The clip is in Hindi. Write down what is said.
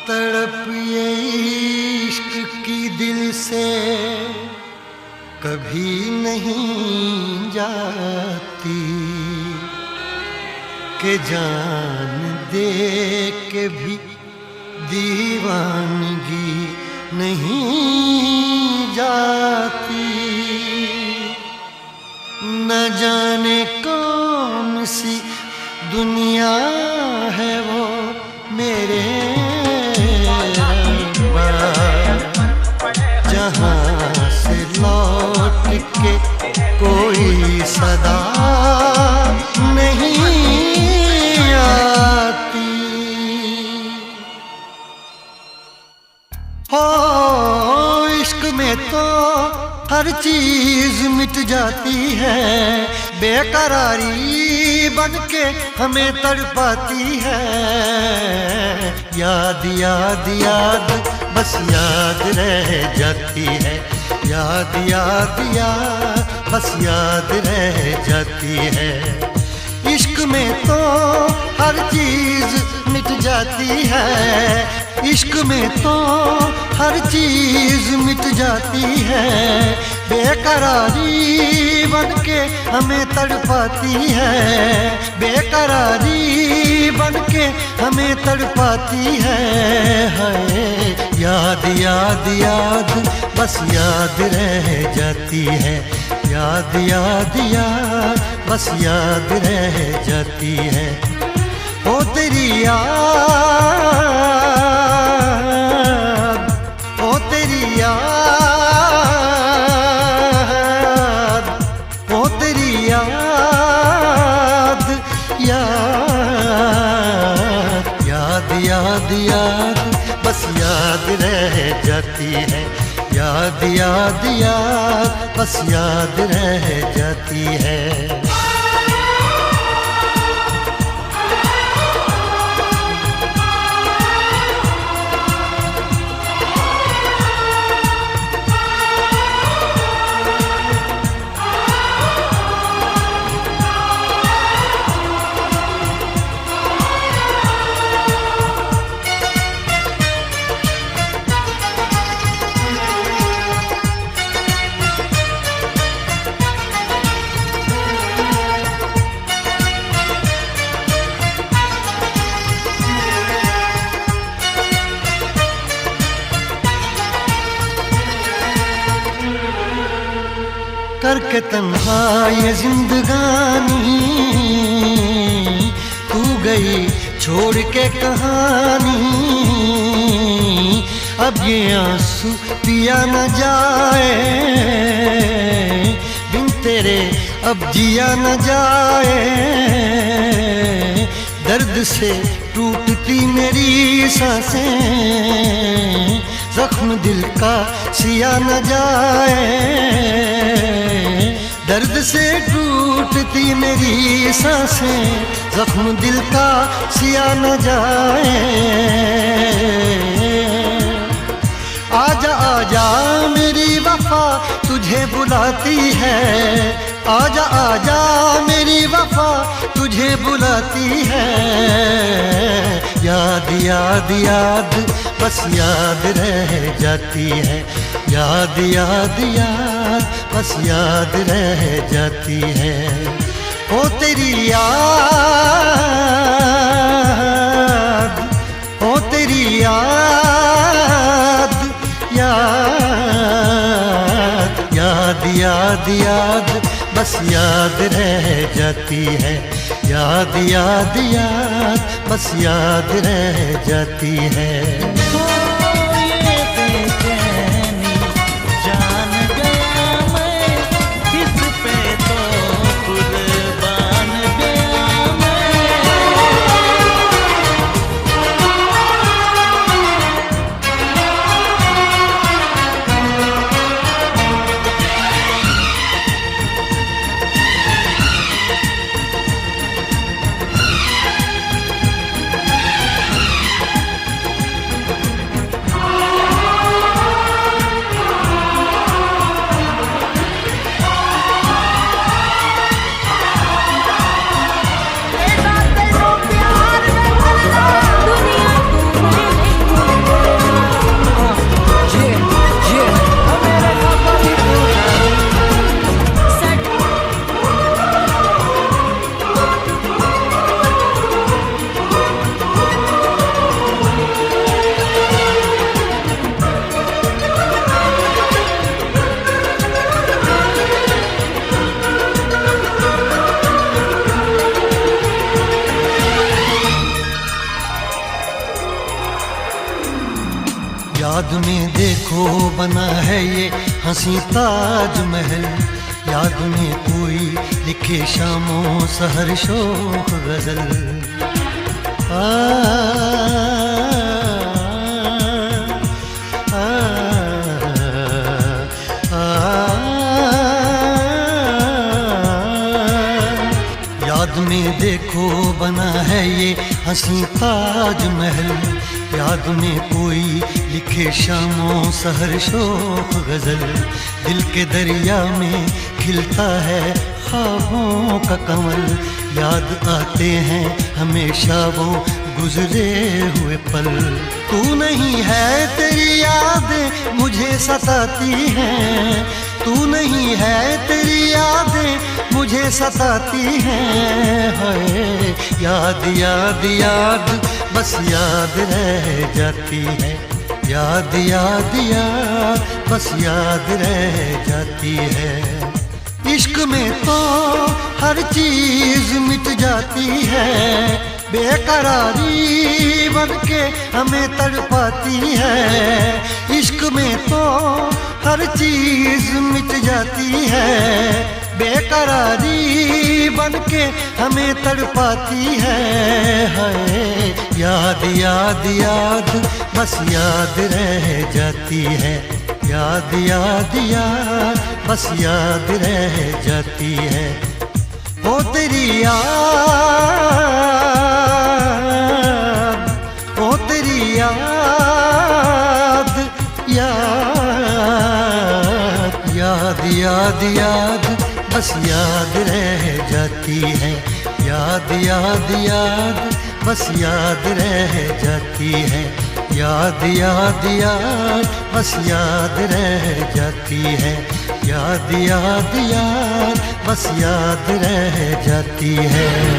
तड़प ये इश्क की दिल से कभी नहीं जाती कि जान दे के भी दीवानगी नहीं जाती। न जाने कौन सी दुनिया है वो मेरे जहाँ से लौट के कोई सदा नहीं आती। हो इश्क में तो हर चीज मिट जाती है, बेकरारी बन के हमें तड़पाती है। याद याद याद बस याद रह जाती है, याद याद याद बस याद रह जाती है। इश्क में तो हर चीज मिट जाती है, इश्क में तो हर चीज मिट जाती है। बेकरारी बन के हमें तड़पाती है, बेकरारी बन के हमें तड़पाती है। हाय याद याद याद बस याद रह जाती है, याद याद याद बस याद रह जाती है। ओ तेरी याद, ओ तेरी याद, ओ तेरी याद, याद याद याद याद बस याद रह जाती है, याद याद याद बस याद रह जाती है। करके तन्हा ये जिंदगानी तू गई छोड़ के कहानी। अब ये आंसू पिया न जाए बिन तेरे, अब जिया न जाए। दर्द से टूटती मेरी सांसें, जख्म दिल का सिया न जाए। दर्द से टूटती मेरी सांसें, जख्म दिल का सिया न जाए। आजा आजा मेरी वफा तुझे बुलाती है, आजा आजा मेरी वफा तुझे बुलाती है। याद याद याद बस याद रह जाती है, याद याद याद बस याद रह जाती है। ओ तेरी याद, ओ तेरी याद, याद याद याद याद बस याद रह जाती है, याद याद याद बस याद रह जाती है। याद में देखो बना है ये हंसी ताजमहल, याद में कोई लिखे शामों सहर शोख गजल। याद में देखो बना है ये हंसी ताजमहल, याद में कोई लिखे शामों सहर शोख गजल। दिल के दरिया में खिलता है ख्वाबों का कमल, याद आते हैं हमेशा वो गुजरे हुए पल। तू नहीं है तेरी यादें मुझे सताती हैं, तू नहीं है तेरी यादें मुझे सताती हैं। हाय याद याद याद बस याद रह जाती है, याद याद याद बस याद रह जाती है। इश्क में तो हर चीज मिट जाती है, बेकरारी बन के हमें तड़पाती है। इश्क में तो हर चीज मिट जाती है, बेकरारी बन के हमें तड़पाती है। हाय याद याद याद बस याद रह जाती है, याद याद याद बस याद रह जाती है। ओ तेरी याद, ओ तेरी याद, याद याद याद याद बस याद रह जाती है, याद याद याद बस याद रह जाती है। याद याद याद बस याद रह जाती है, याद याद याद बस याद रह जाती है।